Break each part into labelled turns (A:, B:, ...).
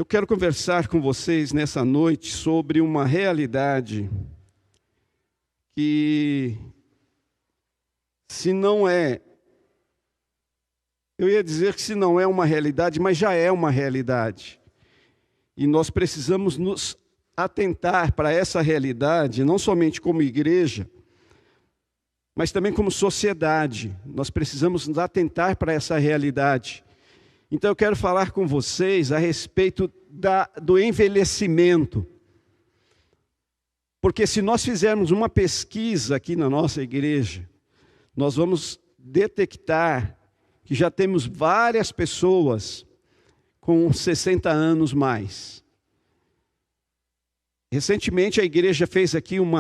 A: Eu quero conversar com vocês nessa noite sobre uma realidade que, se não é, eu ia dizer que se não é uma realidade, mas já é uma realidade. E nós precisamos nos atentar para essa realidade, não somente como igreja, mas também como sociedade. Nós precisamos nos atentar para essa realidade. Então eu quero falar com vocês a respeito do envelhecimento. Porque se nós fizermos uma pesquisa aqui na nossa igreja, nós vamos detectar que já temos várias pessoas com 60 anos mais. Recentemente a igreja fez aqui um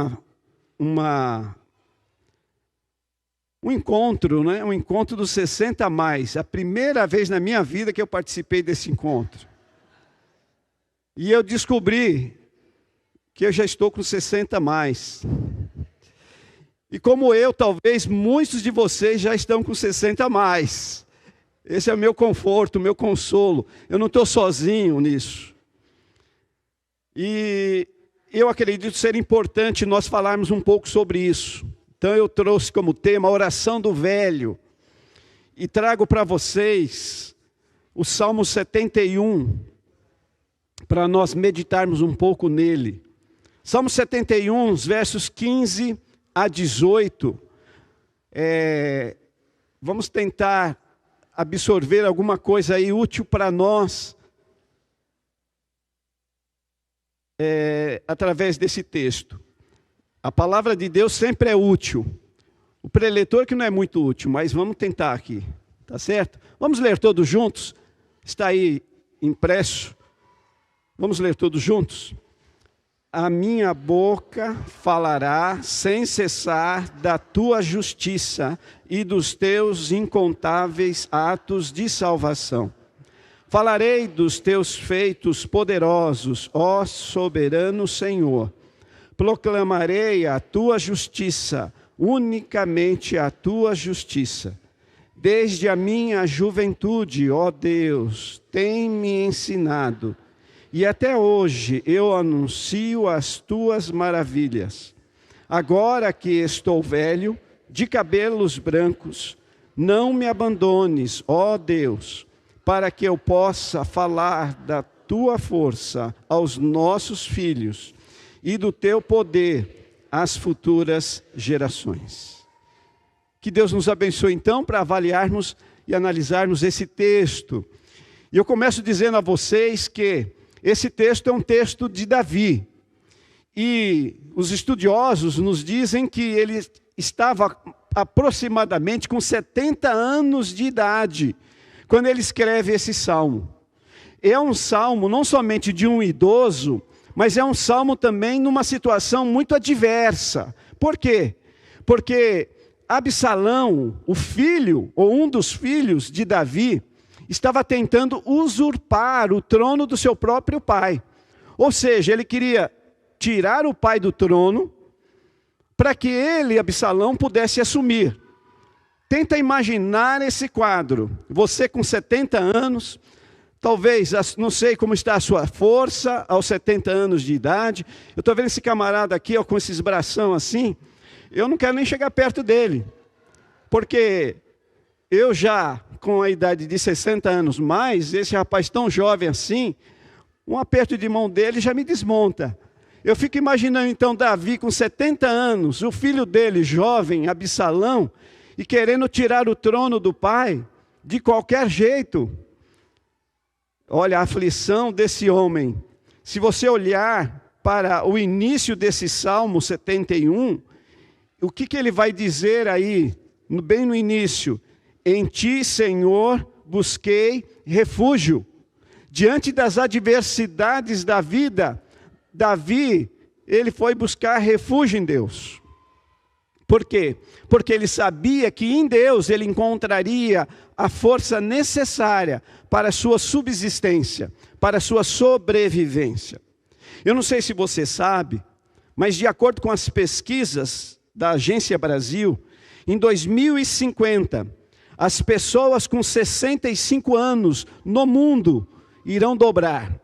A: encontro, né? Um encontro dos 60 a mais. A primeira vez na minha vida que eu participei desse encontro. E eu descobri que eu já estou com 60 a mais. E como eu, talvez muitos de vocês já estão com 60 a mais. Esse é o meu conforto, o meu consolo. Eu não estou sozinho nisso. E eu acredito ser importante nós falarmos um pouco sobre isso. Então eu trouxe como tema a oração do velho. E trago para vocês o Salmo 71, para nós meditarmos um pouco nele. Salmo 71, versos 15 a 18. Vamos tentar absorver alguma coisa aí útil para nós através desse texto. A palavra de Deus sempre é útil. O preletor que não é muito útil, mas vamos tentar aqui, tá certo? Vamos ler todos juntos? Está aí impresso. Vamos ler todos juntos? A minha boca falará sem cessar da tua justiça e dos teus incontáveis atos de salvação. Falarei dos teus feitos poderosos, ó soberano Senhor. Proclamarei a tua justiça, unicamente a tua justiça. Desde a minha juventude, ó Deus, tem-me ensinado, e até hoje eu anuncio as tuas maravilhas. Agora que estou velho, de cabelos brancos, não me abandones, ó Deus, para que eu possa falar da tua força aos nossos filhos, e do teu poder às futuras gerações. Que Deus nos abençoe então para avaliarmos e analisarmos esse texto. E eu começo dizendo a vocês que esse texto é um texto de Davi. E os estudiosos nos dizem que ele estava aproximadamente com 70 anos de idade quando ele escreve esse salmo. É um salmo não somente de um idoso, mas é um salmo também numa situação muito adversa. Por quê? Porque Absalão, o filho, ou um dos filhos de Davi, estava tentando usurpar o trono do seu próprio pai. Ou seja, ele queria tirar o pai do trono para que ele, Absalão, pudesse assumir. Tenta imaginar esse quadro. Você com 70 anos... Talvez, não sei como está a sua força aos 70 anos de idade. Eu estou vendo esse camarada aqui, ó, com esses bração assim. Eu não quero nem chegar perto dele. Porque eu já, com a idade de 60 anos mais, esse rapaz tão jovem assim, um aperto de mão dele já me desmonta. Eu fico imaginando então Davi com 70 anos, o filho dele jovem, Absalão, e querendo tirar o trono do pai, de qualquer jeito. Olha a aflição desse homem. Se você olhar para o início desse Salmo 71, o que ele vai dizer aí, bem no início? Em ti, Senhor, busquei refúgio. Diante das adversidades da vida, Davi, ele foi buscar refúgio em Deus. Por quê? Porque ele sabia que em Deus ele encontraria a força necessária para a sua subsistência, para a sua sobrevivência. Eu não sei se você sabe, mas de acordo com as pesquisas da Agência Brasil, em 2050, as pessoas com 65 anos no mundo irão dobrar.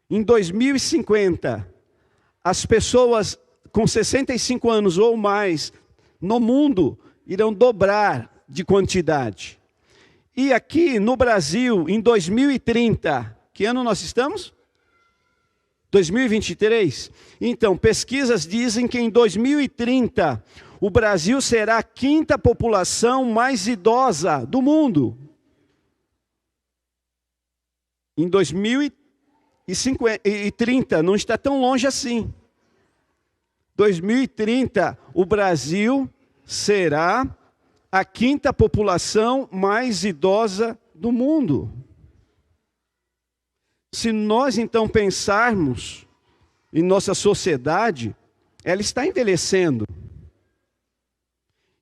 A: Em 2050, as pessoas com 65 anos ou mais no mundo irão dobrar de quantidade. E aqui no Brasil, em 2030, que ano nós estamos? 2023? Então, pesquisas dizem que em 2030, o Brasil será a 5ª população mais idosa do mundo. Em 2030, não está tão longe assim. 2030, o Brasil será a 5ª população mais idosa do mundo. Se nós então pensarmos em nossa sociedade, ela está envelhecendo.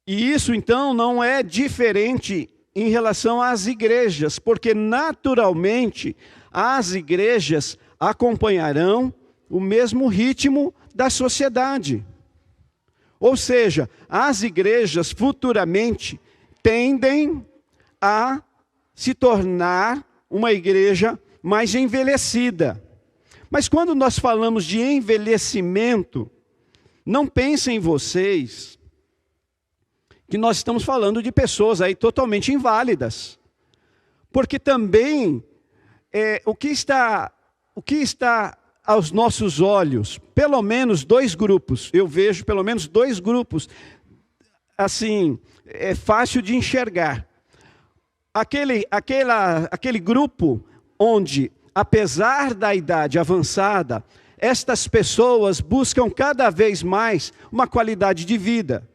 A: E isso então não é diferente em relação às igrejas, porque naturalmente as igrejas acompanharão o mesmo ritmo da sociedade. Ou seja, as igrejas futuramente tendem a se tornar uma igreja mais envelhecida. Mas quando nós falamos de envelhecimento, não pensem vocês que nós estamos falando de pessoas aí totalmente inválidas. Porque também o que está aos nossos olhos, pelo menos 2 grupos, eu vejo pelo menos 2 grupos, assim, é fácil de enxergar. Aquele grupo onde, apesar da idade avançada, estas pessoas buscam cada vez mais uma qualidade de vida.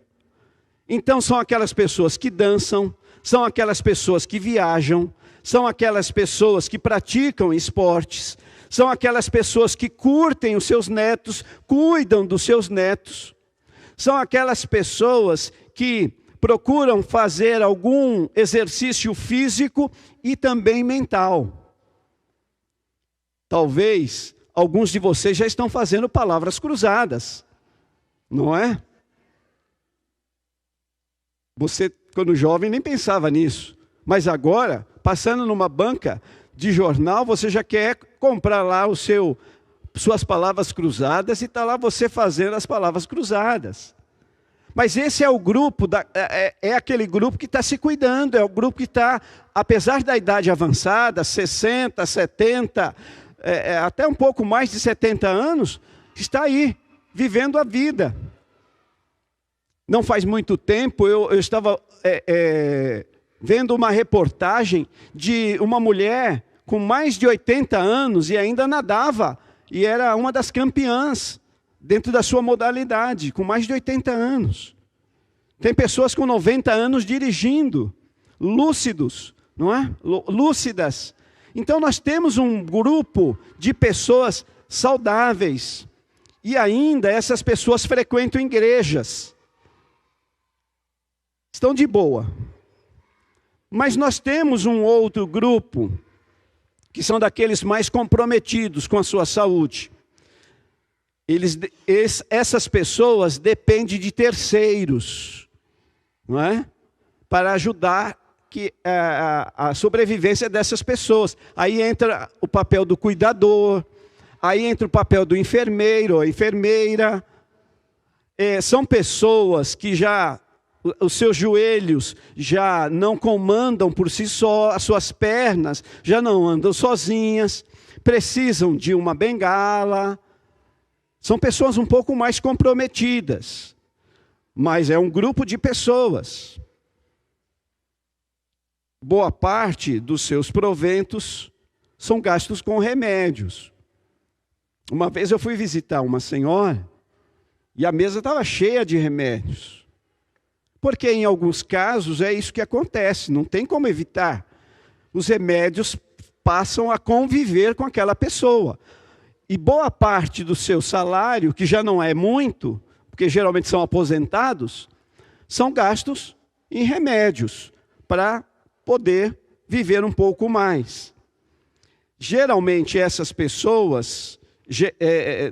A: Então são aquelas pessoas que dançam, são aquelas pessoas que viajam, são aquelas pessoas que praticam esportes, são aquelas pessoas que curtem os seus netos, cuidam dos seus netos, são aquelas pessoas que procuram fazer algum exercício físico e também mental. Talvez alguns de vocês já estão fazendo palavras cruzadas, não é? Você, quando jovem, nem pensava nisso. Mas agora, passando numa banca de jornal, você já quer comprar lá suas palavras cruzadas e está lá você fazendo as palavras cruzadas. Mas esse é o grupo, é aquele grupo que está se cuidando, é o grupo que está, apesar da idade avançada, 60, 70, até um pouco mais de 70 anos, está aí, vivendo a vida. Não faz muito tempo, eu estava vendo uma reportagem de uma mulher com mais de 80 anos e ainda nadava, e era uma das campeãs dentro da sua modalidade, com mais de 80 anos. Tem pessoas com 90 anos dirigindo, lúcidos, não é? Lúcidas. Então nós temos um grupo de pessoas saudáveis, e ainda essas pessoas frequentam igrejas. Estão de boa. Mas nós temos um outro grupo, que são daqueles mais comprometidos com a sua saúde. Essas pessoas dependem de terceiros, não é? Para ajudar a sobrevivência dessas pessoas. Aí entra o papel do cuidador, aí entra o papel do enfermeiro ou enfermeira. São pessoas que os seus joelhos já não comandam por si só, as suas pernas já não andam sozinhas, precisam de uma bengala. São pessoas um pouco mais comprometidas, mas é um grupo de pessoas. Boa parte dos seus proventos são gastos com remédios. Uma vez eu fui visitar uma senhora e a mesa estava cheia de remédios. Porque em alguns casos é isso que acontece, não tem como evitar. Os remédios passam a conviver com aquela pessoa. E boa parte do seu salário, que já não é muito, porque geralmente são aposentados, são gastos em remédios, para poder viver um pouco mais. Geralmente essas pessoas,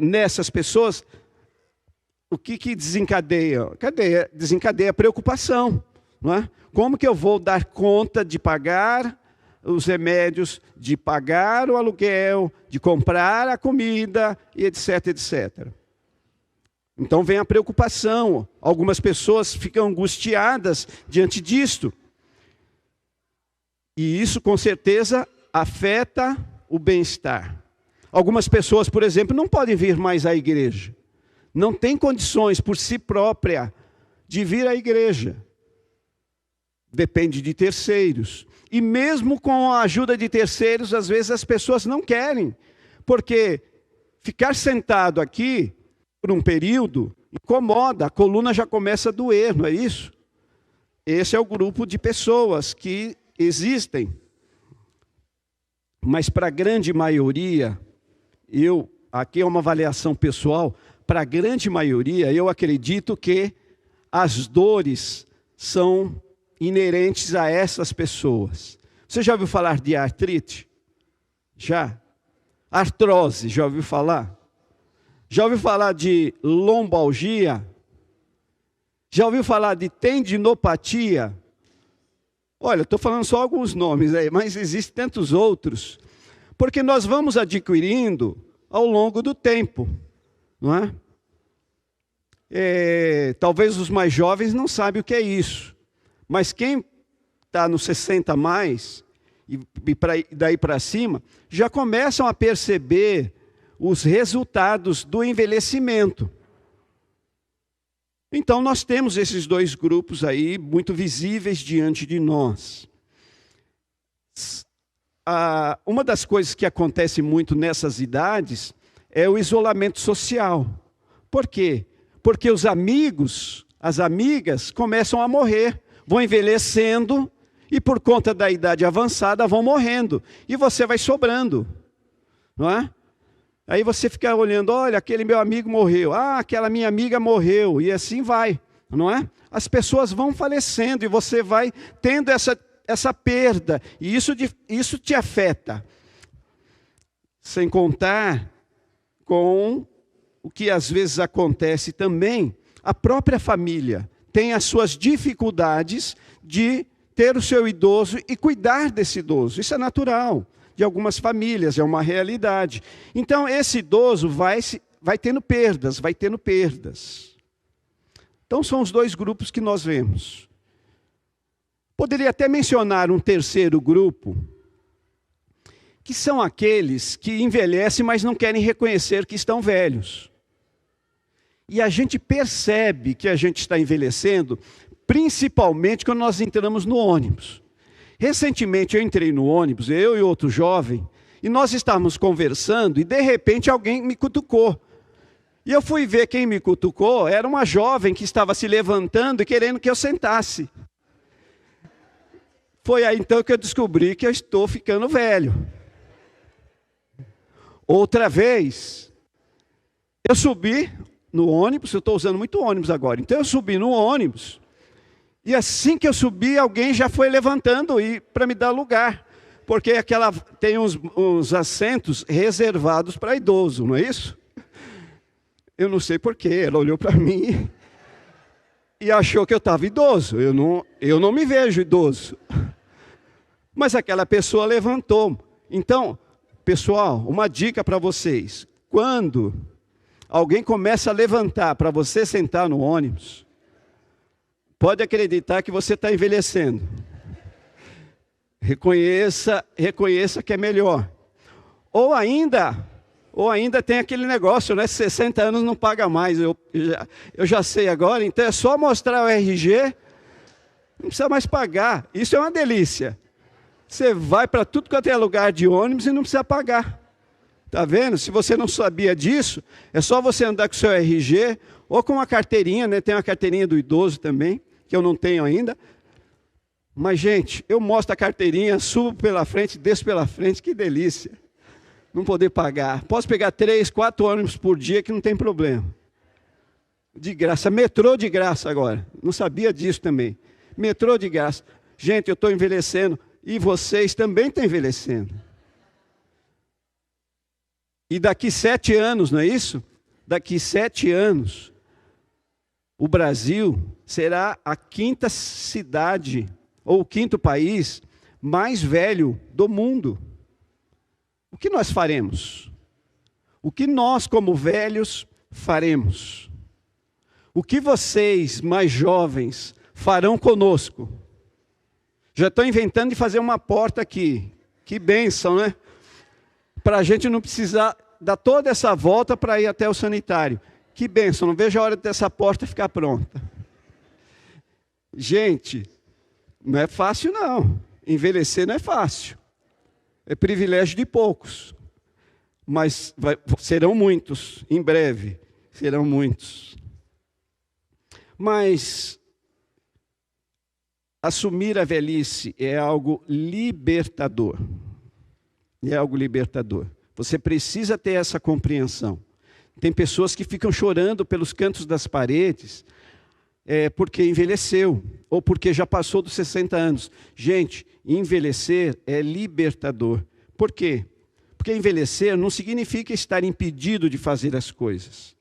A: nessas pessoas, o que desencadeia? Desencadeia a preocupação, não é? Como que eu vou dar conta de pagar os remédios, de pagar o aluguel, de comprar a comida, e etc, etc. Então vem a preocupação. Algumas pessoas ficam angustiadas diante disto. E isso, com certeza, afeta o bem-estar. Algumas pessoas, por exemplo, não podem vir mais à igreja. Não têm condições, por si própria, de vir à igreja. Depende de terceiros. E mesmo com a ajuda de terceiros, às vezes as pessoas não querem. Porque ficar sentado aqui, por um período, incomoda. A coluna já começa a doer, não é isso? Esse é o grupo de pessoas que existem. Mas para a grande maioria, aqui é uma avaliação pessoal, para a grande maioria, eu acredito que as dores são inerentes a essas pessoas. Você já ouviu falar de artrite? Já? Artrose, já ouviu falar? Já ouviu falar de lombalgia? Já ouviu falar de tendinopatia? Olha, estou falando só alguns nomes aí, mas existem tantos outros. Porque nós vamos adquirindo ao longo do tempo, não é? Talvez os mais jovens não sabem o que é isso. Mas quem está nos 60 a mais, e daí para cima, já começam a perceber os resultados do envelhecimento. Então nós temos esses dois grupos aí, muito visíveis diante de nós. Uma das coisas que acontece muito nessas idades é o isolamento social. Por quê? Porque os amigos, as amigas começam a morrer, vão envelhecendo e por conta da idade avançada vão morrendo. E você vai sobrando, não é? Aí você fica olhando, olha, aquele meu amigo morreu, aquela minha amiga morreu, e assim vai, não é? As pessoas vão falecendo e você vai tendo essa perda, e isso te afeta. Sem contar com o que às vezes acontece também, a própria família tem as suas dificuldades de ter o seu idoso e cuidar desse idoso. Isso é natural, de algumas famílias, é uma realidade. Então esse idoso vai tendo perdas, Então são os dois grupos que nós vemos. Poderia até mencionar um terceiro grupo, que são aqueles que envelhecem, mas não querem reconhecer que estão velhos. E a gente percebe que a gente está envelhecendo, principalmente quando nós entramos no ônibus. Recentemente eu entrei no ônibus, eu e outro jovem, e nós estávamos conversando, e de repente alguém me cutucou. E eu fui ver quem me cutucou, era uma jovem que estava se levantando e querendo que eu sentasse. Foi aí então que eu descobri que eu estou ficando velho. Outra vez, eu subi no ônibus, eu estou usando muito ônibus agora, então eu subi no ônibus, e assim que eu subi, alguém já foi levantando para me dar lugar, porque tem uns assentos reservados para idoso, não é isso? Eu não sei porquê, ela olhou para mim e achou que eu estava idoso, eu não me vejo idoso. Mas aquela pessoa levantou. Então, pessoal, uma dica para vocês, quando alguém começa a levantar para você sentar no ônibus, pode acreditar que você está envelhecendo. Reconheça que é melhor. Ou ainda tem aquele negócio, né? 60 anos não paga mais. Eu já sei agora, então é só mostrar o RG, não precisa mais pagar. Isso é uma delícia. Você vai para tudo quanto é lugar de ônibus e não precisa pagar. Está vendo? Se você não sabia disso, é só você andar com o seu RG ou com uma carteirinha, né? Tem uma carteirinha do idoso também, que eu não tenho ainda. Mas, gente, eu mostro a carteirinha, subo pela frente, desço pela frente, que delícia. Não poder pagar. Posso pegar 3, 4 ônibus por dia que não tem problema. De graça. Metrô de graça agora. Não sabia disso também. Metrô de graça. Gente, eu estou envelhecendo e vocês também estão envelhecendo. E daqui 7 anos, não é isso? Daqui 7 anos, o Brasil será a 5ª cidade, ou o 5º país, mais velho do mundo. O que nós faremos? O que nós, como velhos, faremos? O que vocês, mais jovens, farão conosco? Já estou inventando de fazer uma porta aqui. Que bênção, né? Para a gente não precisar dar toda essa volta para ir até o sanitário. Que bênção, não vejo a hora dessa porta ficar pronta. Gente, não é fácil não. Envelhecer não é fácil. É privilégio de poucos. Mas serão muitos, em breve, serão muitos. Mas assumir a velhice é algo libertador. É algo libertador. Você precisa ter essa compreensão. Tem pessoas que ficam chorando pelos cantos das paredes, porque envelheceu, ou porque já passou dos 60 anos. Gente, envelhecer é libertador. Por quê? Porque envelhecer não significa estar impedido de fazer as coisas.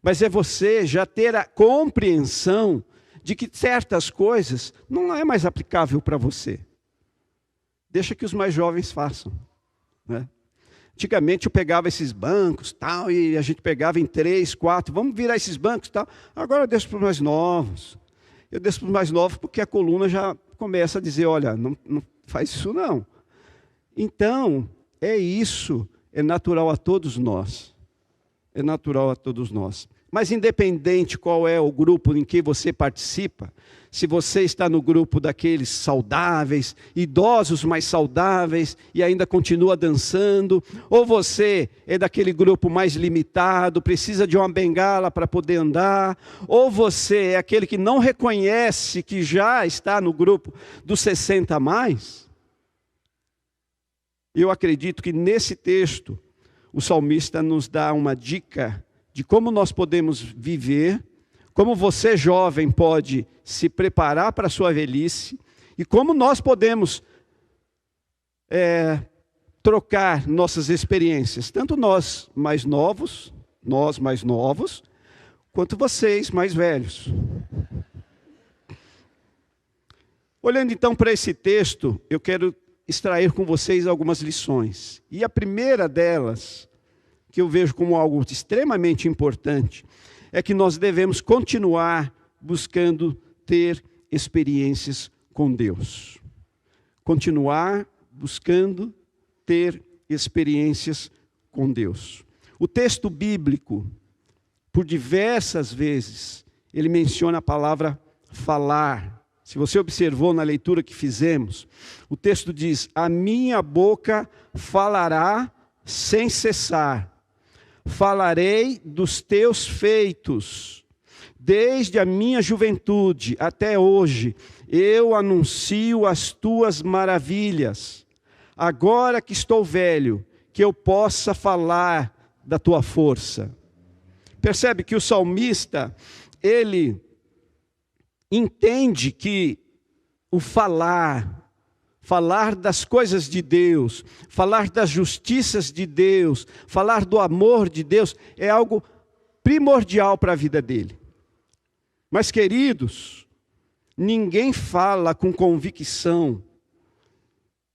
A: Mas é você já ter a compreensão de que certas coisas não é mais aplicável para você. Deixa que os mais jovens façam, né? Antigamente eu pegava esses bancos tal, e a gente pegava em 3, 4, vamos virar esses bancos tal. Agora eu deixo para os mais novos. Eu deixo para os mais novos porque a coluna já começa a dizer, olha, não faz isso não. Então, é isso, é natural a todos nós. É natural a todos nós. Mas independente qual é o grupo em que você participa, se você está no grupo daqueles saudáveis, idosos mais saudáveis e ainda continua dançando, ou você é daquele grupo mais limitado, precisa de uma bengala para poder andar, ou você é aquele que não reconhece que já está no grupo dos 60 a mais, eu acredito que nesse texto o salmista nos dá uma dica de como nós podemos viver, como você jovem pode se preparar para a sua velhice e como nós podemos trocar nossas experiências, tanto nós mais novos, quanto vocês mais velhos. Olhando então para esse texto, eu quero extrair com vocês algumas lições. E a primeira delas, que eu vejo como algo extremamente importante, é que nós devemos continuar buscando ter experiências com Deus. Continuar buscando ter experiências com Deus. O texto bíblico, por diversas vezes, ele menciona a palavra falar. Se você observou na leitura que fizemos, o texto diz, a minha boca falará sem cessar. Falarei dos teus feitos, desde a minha juventude até hoje, eu anuncio as tuas maravilhas. Agora que estou velho, que eu possa falar da tua força. Percebe que o salmista, ele entende que o falar das coisas de Deus, falar das justiças de Deus, falar do amor de Deus, é algo primordial para a vida dele. Mas, queridos, ninguém fala com convicção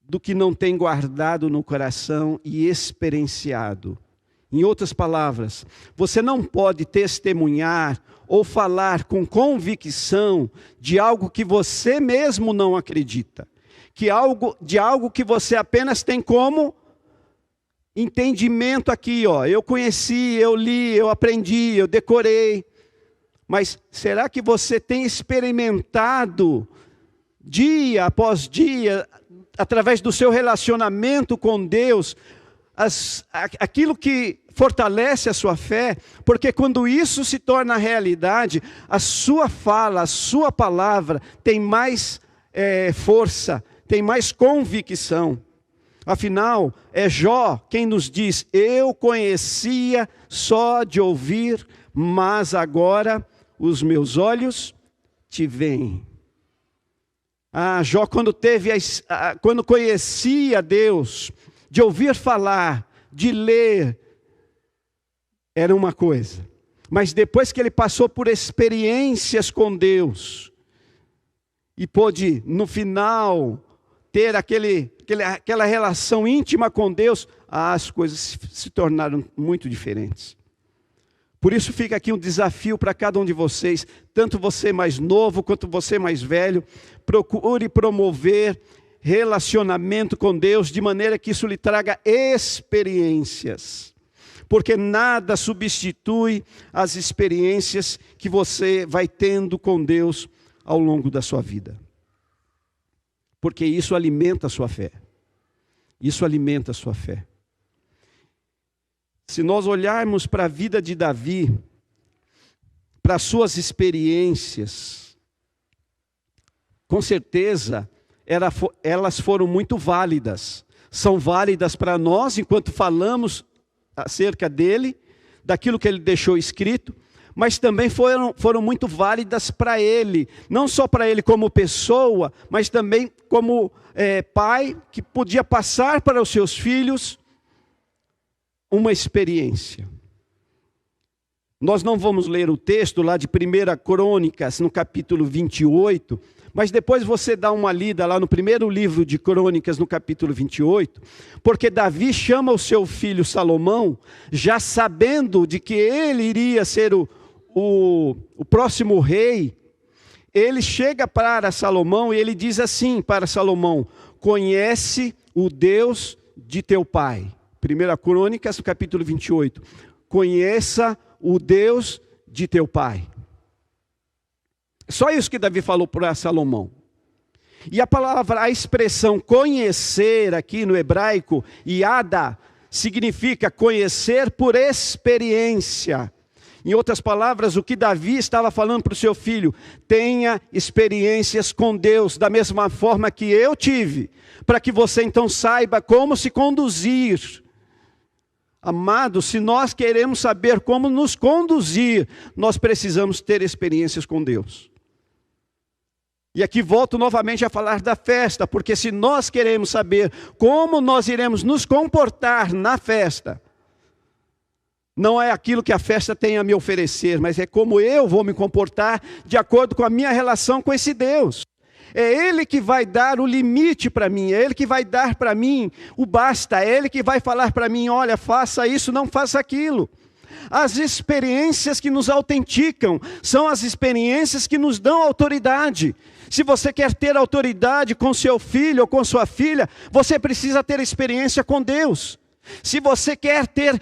A: do que não tem guardado no coração e experienciado. Em outras palavras, você não pode testemunhar ou falar com convicção de algo que você mesmo não acredita. De algo que você apenas tem como entendimento aqui, ó. Eu conheci, eu li, eu aprendi, eu decorei. Mas será que você tem experimentado dia após dia, através do seu relacionamento com Deus, aquilo que fortalece a sua fé? Porque quando isso se torna realidade, a sua fala, a sua palavra tem mais força, tem mais convicção. Afinal, é Jó quem nos diz, eu conhecia só de ouvir, mas agora os meus olhos te veem. Jó quando conhecia Deus, de ouvir falar, de ler, era uma coisa. Mas depois que ele passou por experiências com Deus, e pôde, no final, ter aquela relação íntima com Deus, as coisas se tornaram muito diferentes. Por isso fica aqui um desafio para cada um de vocês, tanto você mais novo quanto você mais velho, procure promover relacionamento com Deus, de maneira que isso lhe traga experiências. Porque nada substitui as experiências que você vai tendo com Deus ao longo da sua vida. Porque isso alimenta a sua fé. Isso alimenta a sua fé. Se nós olharmos para a vida de Davi, para as suas experiências, com certeza elas foram muito válidas. São válidas para nós enquanto falamos acerca dele, daquilo que ele deixou escrito, mas também foram muito válidas para ele, não só para ele como pessoa, mas também como pai, que podia passar para os seus filhos uma experiência. Nós não vamos ler o texto lá de 1 Crônicas, no capítulo 28, mas depois você dá uma lida lá no primeiro livro de Crônicas, no capítulo 28, porque Davi chama o seu filho Salomão, já sabendo de que ele iria ser o próximo rei. Ele chega para Salomão e ele diz assim para Salomão: conhece o Deus de teu pai. 1 Crônicas, capítulo 28. Conheça o Deus de teu pai. Só isso que Davi falou para Salomão. E a expressão conhecer aqui no hebraico, yada, significa conhecer por experiência. Em outras palavras, o que Davi estava falando para o seu filho: tenha experiências com Deus, da mesma forma que eu tive, para que você então saiba como se conduzir. Amados, se nós queremos saber como nos conduzir, nós precisamos ter experiências com Deus. E aqui volto novamente a falar da festa, porque se nós queremos saber como nós iremos nos comportar na festa, não é aquilo que a festa tem a me oferecer, mas é como eu vou me comportar de acordo com a minha relação com esse Deus. É Ele que vai dar o limite para mim, é Ele que vai dar para mim o basta, é Ele que vai falar para mim: olha, faça isso, não faça aquilo. As experiências que nos autenticam são as experiências que nos dão autoridade. Se você quer ter autoridade com seu filho ou com sua filha, você precisa ter experiência com Deus. Se você quer ter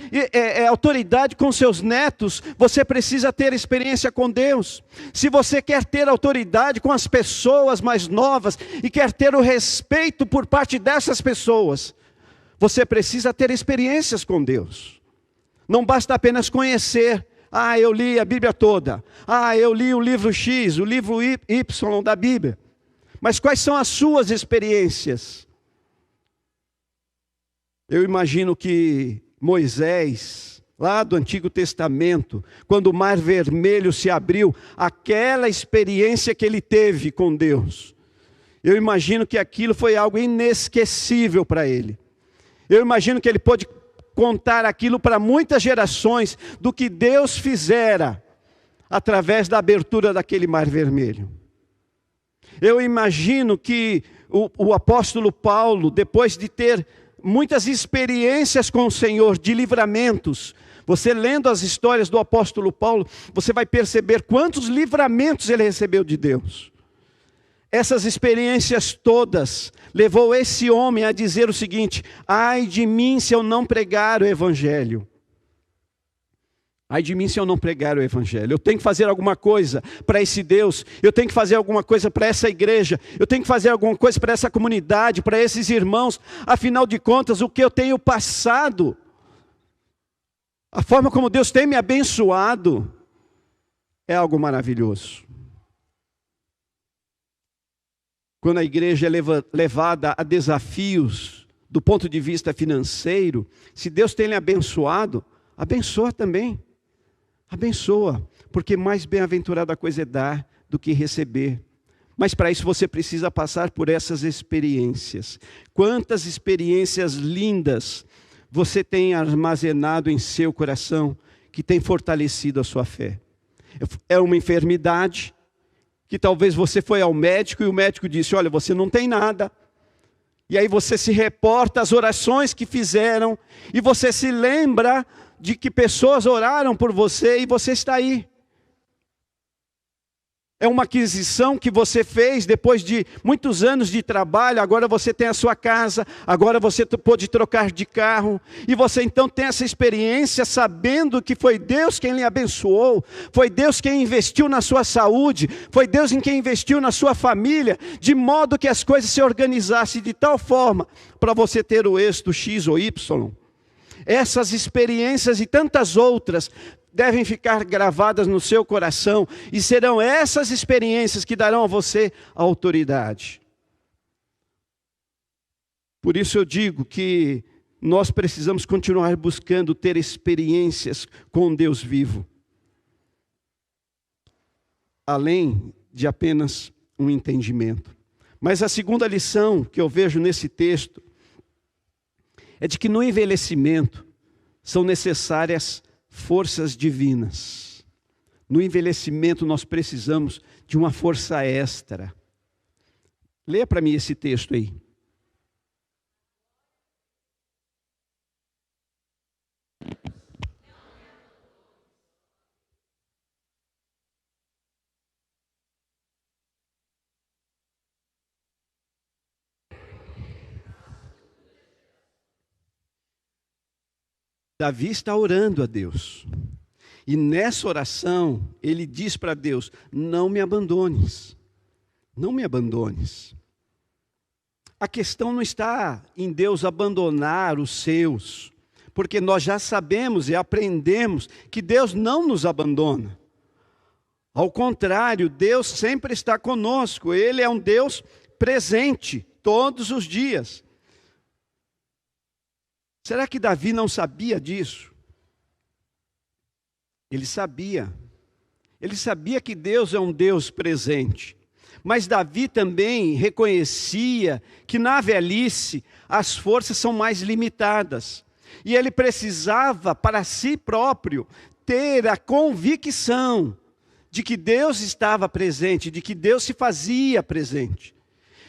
A: autoridade com seus netos, você precisa ter experiência com Deus. Se você quer ter autoridade com as pessoas mais novas e quer ter o respeito por parte dessas pessoas, você precisa ter experiências com Deus. Não basta apenas conhecer: ah, eu li a Bíblia toda, ah, eu li o livro X, o livro Y da Bíblia. Mas quais são as suas experiências? Eu imagino que Moisés, lá do Antigo Testamento, quando o Mar Vermelho se abriu, aquela experiência que ele teve com Deus, eu imagino que aquilo foi algo inesquecível para ele. Eu imagino que ele pôde contar aquilo para muitas gerações, do que Deus fizera através da abertura daquele Mar Vermelho. Eu imagino que o apóstolo Paulo, depois de ter muitas experiências com o Senhor, de livramentos, você lendo as histórias do apóstolo Paulo, você vai perceber quantos livramentos ele recebeu de Deus. Essas experiências todas levou esse homem a dizer o seguinte: ai de mim se eu não pregar o Evangelho. Ai de mim se eu não pregar o Evangelho. Eu tenho que fazer alguma coisa para esse Deus. Eu tenho que fazer alguma coisa para essa igreja. Eu tenho que fazer alguma coisa para essa comunidade, para esses irmãos. Afinal de contas, o que eu tenho passado, a forma como Deus tem me abençoado, é algo maravilhoso. Quando a igreja é levada a desafios do ponto de vista financeiro, se Deus tem lhe abençoado, abençoa também. Abençoa, porque mais bem-aventurada coisa é dar do que receber. Mas para isso você precisa passar por essas experiências. Quantas experiências lindas você tem armazenado em seu coração, que tem fortalecido a sua fé. É uma enfermidade que talvez você foi ao médico e o médico disse: olha, você não tem nada. E aí você se reporta às orações que fizeram, e você se lembra de que pessoas oraram por você, e você está aí. É uma aquisição que você fez depois de muitos anos de trabalho. Agora você tem a sua casa, agora você pôde trocar de carro. E você então tem essa experiência sabendo que foi Deus quem lhe abençoou. Foi Deus quem investiu na sua saúde. Foi Deus em quem investiu na sua família. De modo que as coisas se organizassem de tal forma para você ter o êxito X ou Y. Essas experiências e tantas outras devem ficar gravadas no seu coração, e serão essas experiências que darão a você a autoridade. Por isso eu digo que nós precisamos continuar buscando ter experiências com Deus vivo, além de apenas um entendimento. Mas a segunda lição que eu vejo nesse texto é de que no envelhecimento são necessárias forças divinas. No envelhecimento nós precisamos de uma força extra. Leia para mim esse texto aí. Davi está orando a Deus. E nessa oração, ele diz para Deus: não me abandones. Não me abandones. A questão não está em Deus abandonar os seus, porque nós já sabemos e aprendemos que Deus não nos abandona. Ao contrário, Deus sempre está conosco. Ele é um Deus presente todos os dias. Será que Davi não sabia disso? Ele sabia. Ele sabia que Deus é um Deus presente. Mas Davi também reconhecia que na velhice as forças são mais limitadas. E ele precisava para si próprio ter a convicção de que Deus estava presente, de que Deus se fazia presente.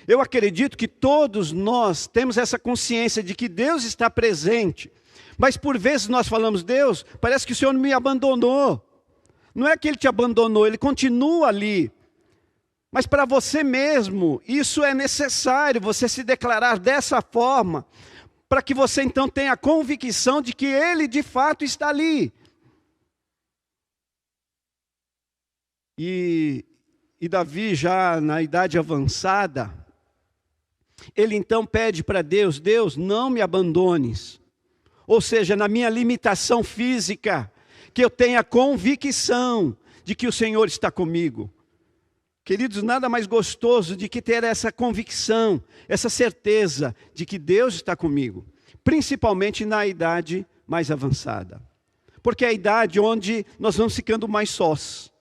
A: Eu acredito que todos nós temos essa consciência de que Deus está presente. Mas por vezes nós falamos: Deus, parece que o Senhor me abandonou. Não é que Ele te abandonou, Ele continua ali. Mas para você mesmo, isso é necessário, você se declarar dessa forma, para que você então tenha a convicção de que Ele de fato está ali. E Davi, já na idade avançada, ele então pede para Deus: Deus, não me abandones. Ou seja, na minha limitação física, que eu tenha convicção de que o Senhor está comigo. Queridos, nada mais gostoso de que ter essa convicção, essa certeza de que Deus está comigo. Principalmente na idade mais avançada. Porque é a idade onde nós vamos ficando mais sós.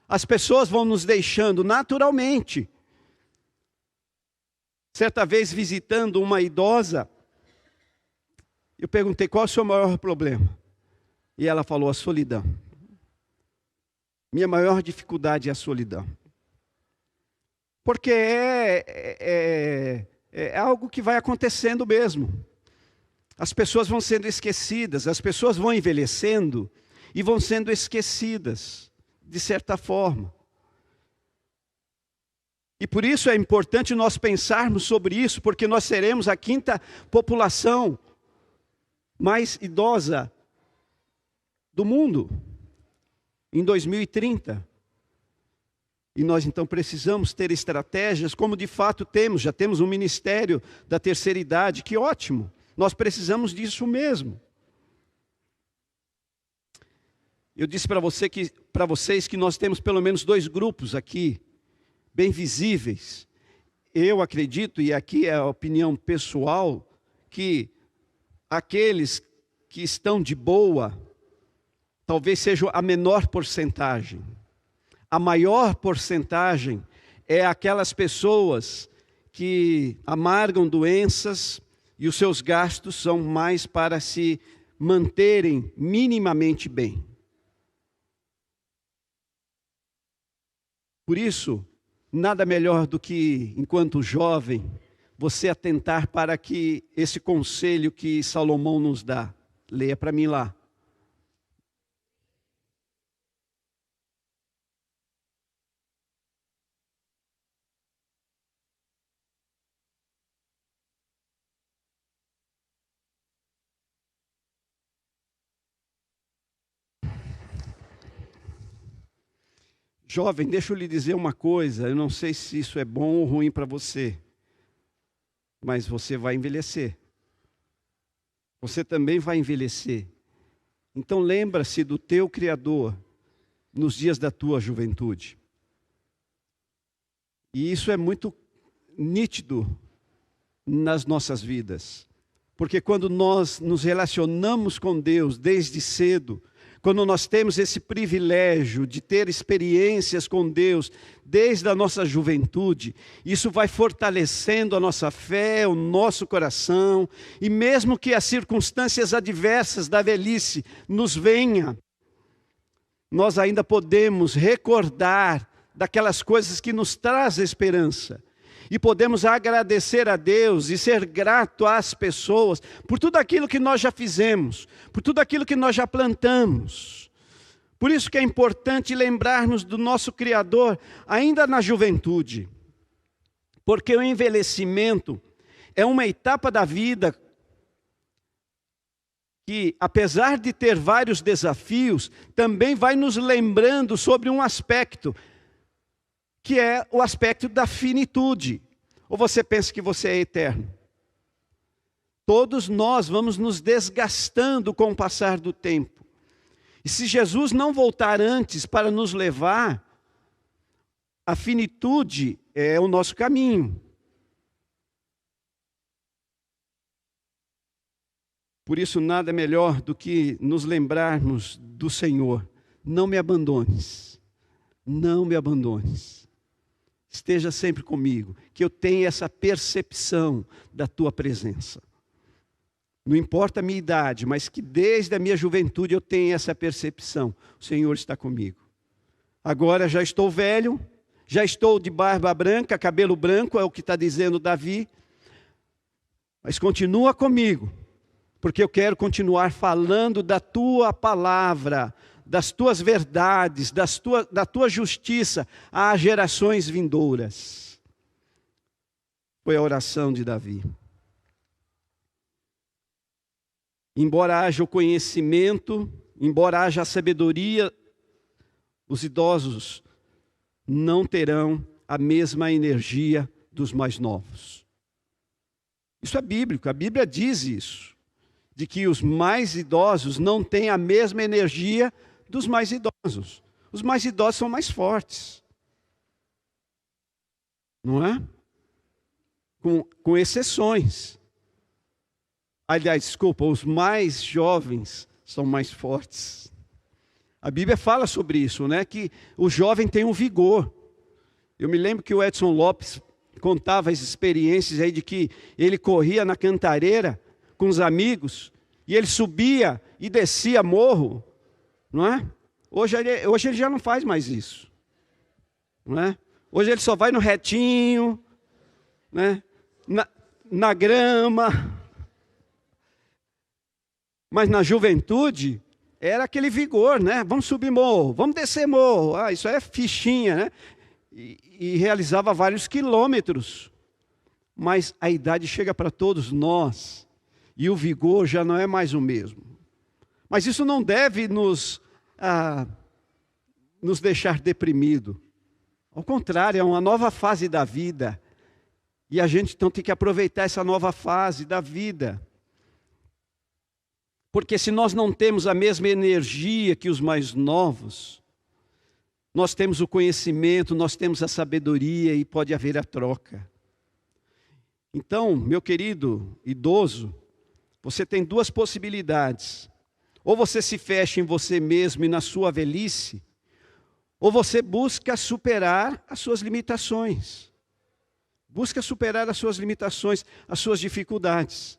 A: As pessoas vão nos deixando naturalmente. Certa vez, visitando uma idosa, eu perguntei: qual é o seu maior problema? E ela falou: a solidão. Minha maior dificuldade é a solidão. Porque é algo que vai acontecendo mesmo. As pessoas vão sendo esquecidas, as pessoas vão envelhecendo e vão sendo esquecidas, de certa forma. E por isso é importante nós pensarmos sobre isso, porque nós seremos a quinta população mais idosa do mundo em 2030. E nós então precisamos ter estratégias, como de fato temos. Já temos um ministério da terceira idade, que ótimo. Nós precisamos disso mesmo. Eu disse para vocês que nós temos pelo menos 2 grupos aqui, bem visíveis. Eu acredito, e aqui é a opinião pessoal, que aqueles que estão de boa, talvez seja a menor porcentagem. A maior porcentagem é aquelas pessoas que amargam doenças e os seus gastos são mais para se manterem minimamente bem. Por isso, nada melhor do que, enquanto jovem, você atentar para que esse conselho que Salomão nos dá. Leia para mim lá. Jovem, deixa eu lhe dizer uma coisa, eu não sei se isso é bom ou ruim para você, mas você vai envelhecer. Você também vai envelhecer. Então lembra-se do teu Criador nos dias da tua juventude. E isso é muito nítido nas nossas vidas. Porque quando nós nos relacionamos com Deus desde cedo, quando nós temos esse privilégio de ter experiências com Deus desde a nossa juventude, isso vai fortalecendo a nossa fé, o nosso coração, e mesmo que as circunstâncias adversas da velhice nos venham, nós ainda podemos recordar daquelas coisas que nos trazem esperança. E podemos agradecer a Deus e ser grato às pessoas por tudo aquilo que nós já fizemos, por tudo aquilo que nós já plantamos. Por isso que é importante lembrarmos do nosso Criador ainda na juventude. Porque o envelhecimento é uma etapa da vida que, apesar de ter vários desafios, também vai nos lembrando sobre um aspecto, que é o aspecto da finitude. Ou você pensa que você é eterno? Todos nós vamos nos desgastando com o passar do tempo. E se Jesus não voltar antes para nos levar, a finitude é o nosso caminho. Por isso, nada melhor do que nos lembrarmos do Senhor. Não me abandones. Não me abandones. Esteja sempre comigo, que eu tenha essa percepção da tua presença. Não importa a minha idade, mas que desde a minha juventude eu tenha essa percepção. O Senhor está comigo. Agora já estou velho, já estou de barba branca, cabelo branco, é o que está dizendo Davi. Mas continua comigo, porque eu quero continuar falando da tua palavra, das tuas verdades, da tua justiça às gerações vindouras. Foi a oração de Davi. Embora haja o conhecimento, embora haja a sabedoria, os idosos não terão a mesma energia dos mais novos. Isso é bíblico, a Bíblia diz isso, de que os mais idosos não têm a mesma energia dos mais idosos. Os mais idosos são mais fortes. Não é? Com exceções. Aliás, desculpa, os mais jovens são mais fortes. A Bíblia fala sobre isso, né? Que o jovem tem um vigor. Eu me lembro que o Edson Lopes contava as experiências aí de que ele corria na cantareira com os amigos e ele subia e descia morro. Não é? Hoje ele já não faz mais isso. Não é? Hoje ele só vai no retinho, né? na grama. Mas na juventude era aquele vigor, né? Vamos subir morro, vamos descer morro. Ah, isso é fichinha, né? E realizava vários quilômetros. Mas a idade chega para todos nós e o vigor já não é mais o mesmo. Mas isso não deve nos deixar deprimido. Ao contrário, é uma nova fase da vida. E a gente então tem que aproveitar essa nova fase da vida. Porque se nós não temos a mesma energia que os mais novos, nós temos o conhecimento, nós temos a sabedoria e pode haver a troca. Então, meu querido idoso, você tem duas possibilidades. Ou você se fecha em você mesmo e na sua velhice, ou você busca superar as suas limitações. Busca superar as suas limitações, as suas dificuldades.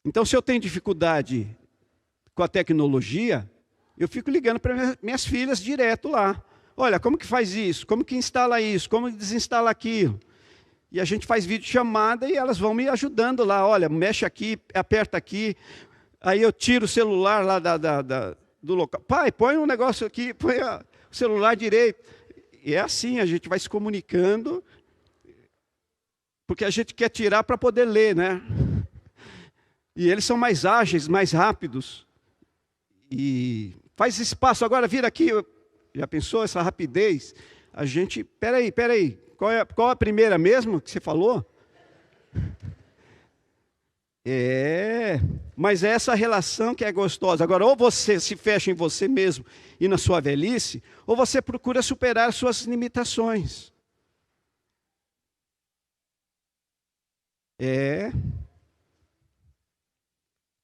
A: Então, se eu tenho dificuldade com a tecnologia, eu fico ligando para minhas filhas direto lá. Olha, como que faz isso? Como que instala isso? Como desinstala aquilo? E a gente faz videochamada e elas vão me ajudando lá. Olha, mexe aqui, aperta aqui. Aí eu tiro o celular lá do local. Pai, põe um negócio aqui, põe o celular direito. E é assim, a gente vai se comunicando, porque a gente quer tirar para poder ler, né? E eles são mais ágeis, mais rápidos. E faz espaço, agora vira aqui. Já pensou essa rapidez? A gente, peraí. Qual a primeira mesmo que você falou? Mas é essa relação que é gostosa. Agora, ou você se fecha em você mesmo e na sua velhice, ou você procura superar suas limitações.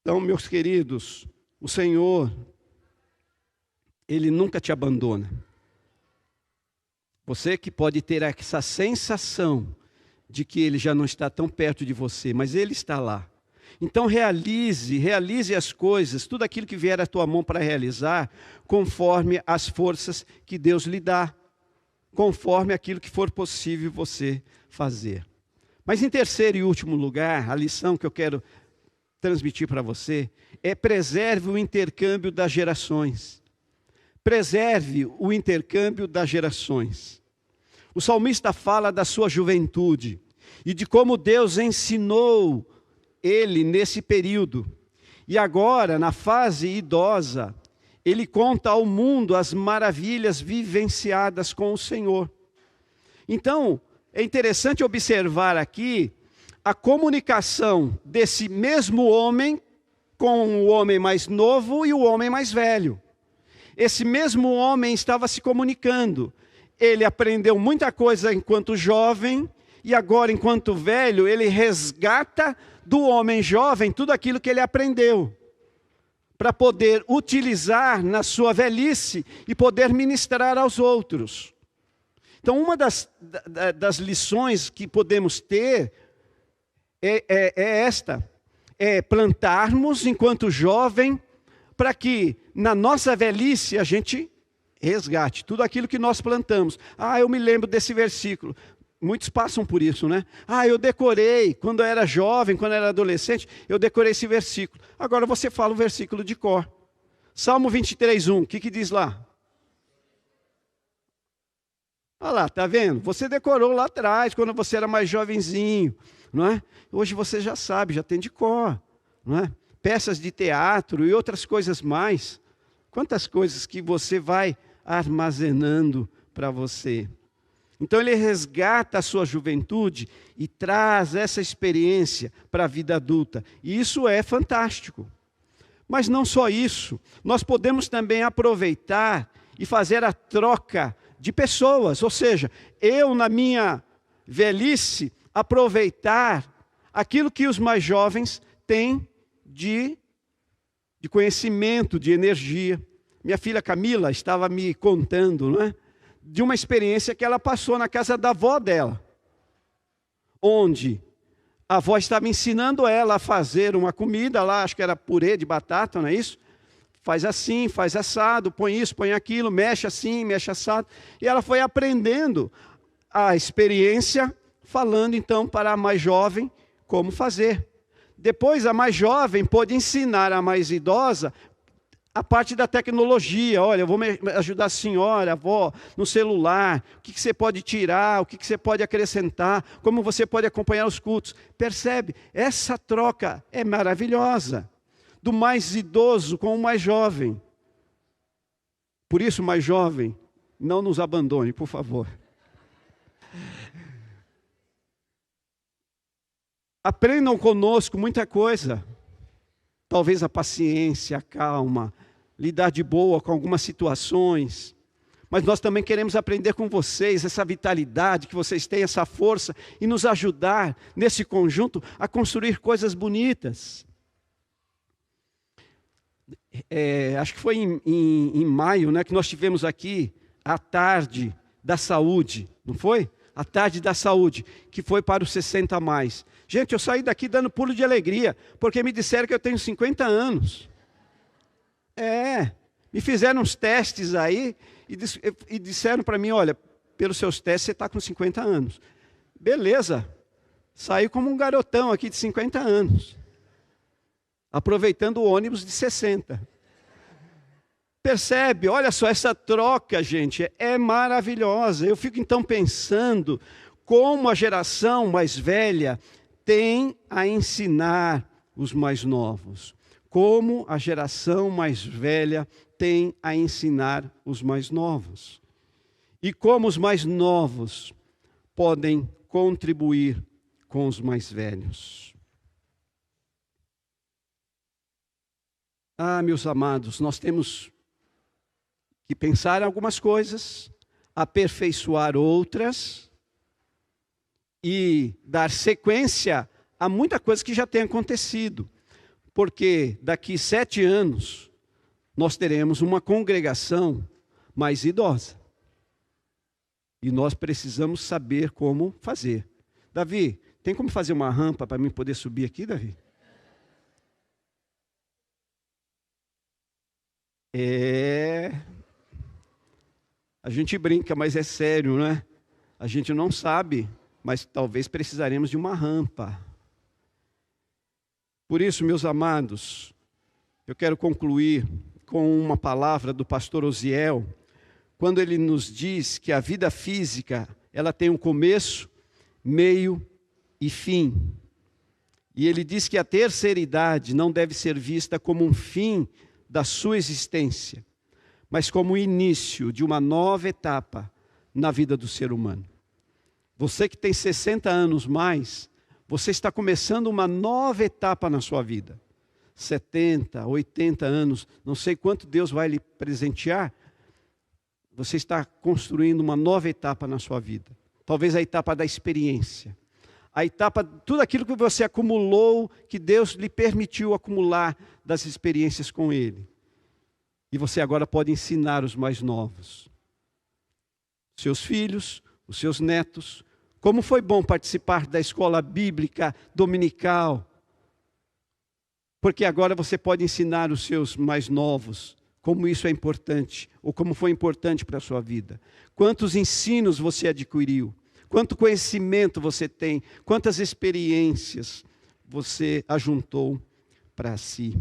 A: Então, meus queridos, o Senhor, Ele nunca te abandona. Você que pode ter essa sensação de que Ele já não está tão perto de você, mas Ele está lá. Então realize as coisas, tudo aquilo que vier à tua mão para realizar, conforme as forças que Deus lhe dá, conforme aquilo que for possível você fazer. Mas em terceiro e último lugar, a lição que eu quero transmitir para você é: preserve o intercâmbio das gerações. Preserve o intercâmbio das gerações. O salmista fala da sua juventude e de como Deus ensinou ele nesse período. E agora, na fase idosa, ele conta ao mundo as maravilhas vivenciadas com o Senhor. Então, é interessante observar aqui a comunicação desse mesmo homem com o homem mais novo e o homem mais velho. Esse mesmo homem estava se comunicando. Ele aprendeu muita coisa enquanto jovem, e agora, enquanto velho, ele resgata do homem jovem tudo aquilo que ele aprendeu, para poder utilizar na sua velhice e poder ministrar aos outros. Então, uma das lições que podemos ter é esta: plantarmos enquanto jovem, para que na nossa velhice a gente resgate tudo aquilo que nós plantamos. Eu me lembro desse versículo. Muitos passam por isso, né? Eu decorei, quando eu era jovem, quando eu era adolescente, eu decorei esse versículo. Agora você fala o versículo de cor. Salmo 23:1, o que diz lá? Olha lá, tá vendo? Você decorou lá atrás, quando você era mais jovenzinho, não é? Hoje você já sabe, já tem de cor, não é? Peças de teatro e outras coisas mais. Quantas coisas que você vai armazenando para você. Então ele resgata a sua juventude e traz essa experiência para a vida adulta. E isso é fantástico. Mas não só isso, nós podemos também aproveitar e fazer a troca de pessoas. Ou seja, eu na minha velhice aproveitar aquilo que os mais jovens têm de conhecimento, de energia. Minha filha Camila estava me contando, não é? De uma experiência que ela passou na casa da avó dela, onde a avó estava ensinando ela a fazer uma comida lá, acho que era purê de batata, não é isso? Faz assim, faz assado, põe isso, põe aquilo, mexe assim, mexe assado. E ela foi aprendendo a experiência, falando então para a mais jovem como fazer. Depois a mais jovem pôde ensinar a mais idosa a parte da tecnologia. Olha, eu vou ajudar a senhora, a avó, no celular. O que você pode tirar, o que você pode acrescentar, como você pode acompanhar os cultos. Percebe? Essa troca é maravilhosa. Do mais idoso com o mais jovem. Por isso, mais jovem, não nos abandone, por favor. Aprendam conosco muita coisa. Talvez a paciência, a calma, lidar de boa com algumas situações. Mas nós também queremos aprender com vocês essa vitalidade que vocês têm, essa força, e nos ajudar nesse conjunto a construir coisas bonitas. Acho que foi em maio, né, que nós tivemos aqui a tarde da saúde, não foi? A tarde da saúde, que foi para os 60 a mais. Gente, eu saí daqui dando pulo de alegria, porque me disseram que eu tenho 50 anos. Me fizeram uns testes aí e disseram para mim: olha, pelos seus testes você está com 50 anos. Beleza, saiu como um garotão aqui de 50 anos, aproveitando o ônibus de 60. Percebe? Olha só, essa troca, gente, é maravilhosa. Eu fico então pensando como a geração mais velha tem a ensinar os mais novos. Como a geração mais velha tem a ensinar os mais novos. E como os mais novos podem contribuir com os mais velhos. Ah, meus amados, nós temos que pensar em algumas coisas, aperfeiçoar outras e dar sequência a muita coisa que já tem acontecido. Porque daqui 7 anos nós teremos uma congregação mais idosa. E nós precisamos saber como fazer. Davi, tem como fazer uma rampa para mim poder subir aqui, Davi? A gente brinca, mas é sério, né? A gente não sabe, mas talvez precisaremos de uma rampa. Por isso, meus amados, eu quero concluir com uma palavra do pastor Osiel, quando ele nos diz que a vida física, ela tem um começo, meio e fim. E ele diz que a terceira idade não deve ser vista como um fim da sua existência, mas como o início de uma nova etapa na vida do ser humano. Você que tem 60 anos mais, você está começando uma nova etapa na sua vida. 70, 80 anos, não sei quanto Deus vai lhe presentear, você está construindo uma nova etapa na sua vida. Talvez a etapa da experiência. A etapa, tudo aquilo que você acumulou, que Deus lhe permitiu acumular das experiências com Ele. E você agora pode ensinar os mais novos. Seus filhos, os seus netos. Como foi bom participar da escola bíblica dominical. Porque agora você pode ensinar os seus mais novos como isso é importante, ou como foi importante para a sua vida. Quantos ensinos você adquiriu, quanto conhecimento você tem, quantas experiências você ajuntou para si.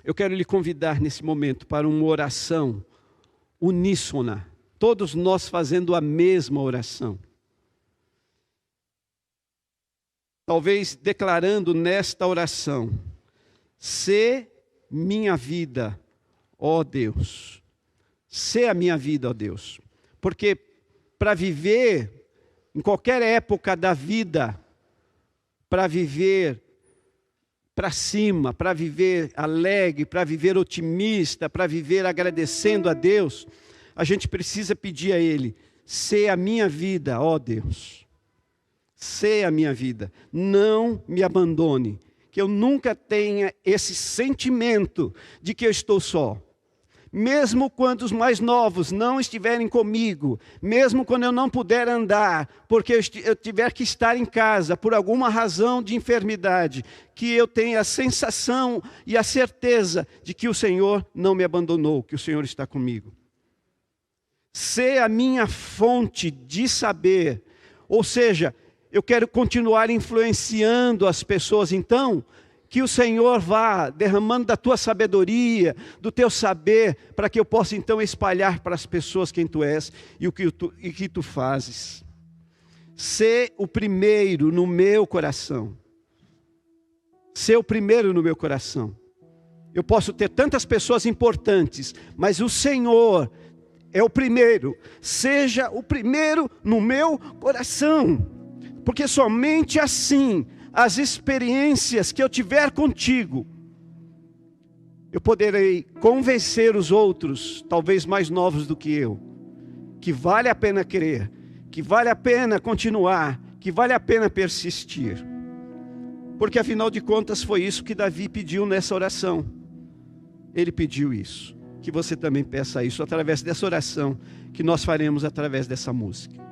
A: Eu quero lhe convidar nesse momento para uma oração uníssona, todos nós fazendo a mesma oração. Talvez declarando nesta oração: "Sê minha vida, ó Deus. Sê a minha vida, ó Deus." Porque para viver em qualquer época da vida, para viver para cima, para viver alegre, para viver otimista, para viver agradecendo a Deus, a gente precisa pedir a Ele: "Sê a minha vida, ó Deus. Sê a minha vida. Não me abandone." Que eu nunca tenha esse sentimento de que eu estou só. Mesmo quando os mais novos não estiverem comigo, mesmo quando eu não puder andar, porque eu tiver que estar em casa por alguma razão de enfermidade, que eu tenha a sensação e a certeza de que o Senhor não me abandonou, que o Senhor está comigo. Ser a minha fonte de saber, ou seja, eu quero continuar influenciando as pessoas, então, que o Senhor vá derramando da tua sabedoria, do teu saber, para que eu possa então espalhar para as pessoas quem tu és e o que tu fazes. Ser o primeiro no meu coração. Ser o primeiro no meu coração. Eu posso ter tantas pessoas importantes, mas o Senhor é o primeiro. Seja o primeiro no meu coração. Porque somente assim, as experiências que eu tiver contigo, eu poderei convencer os outros, talvez mais novos do que eu, que vale a pena crer, que vale a pena continuar, que vale a pena persistir. Porque afinal de contas foi isso que Davi pediu nessa oração. Ele pediu isso. Que você também peça isso através dessa oração que nós faremos através dessa música.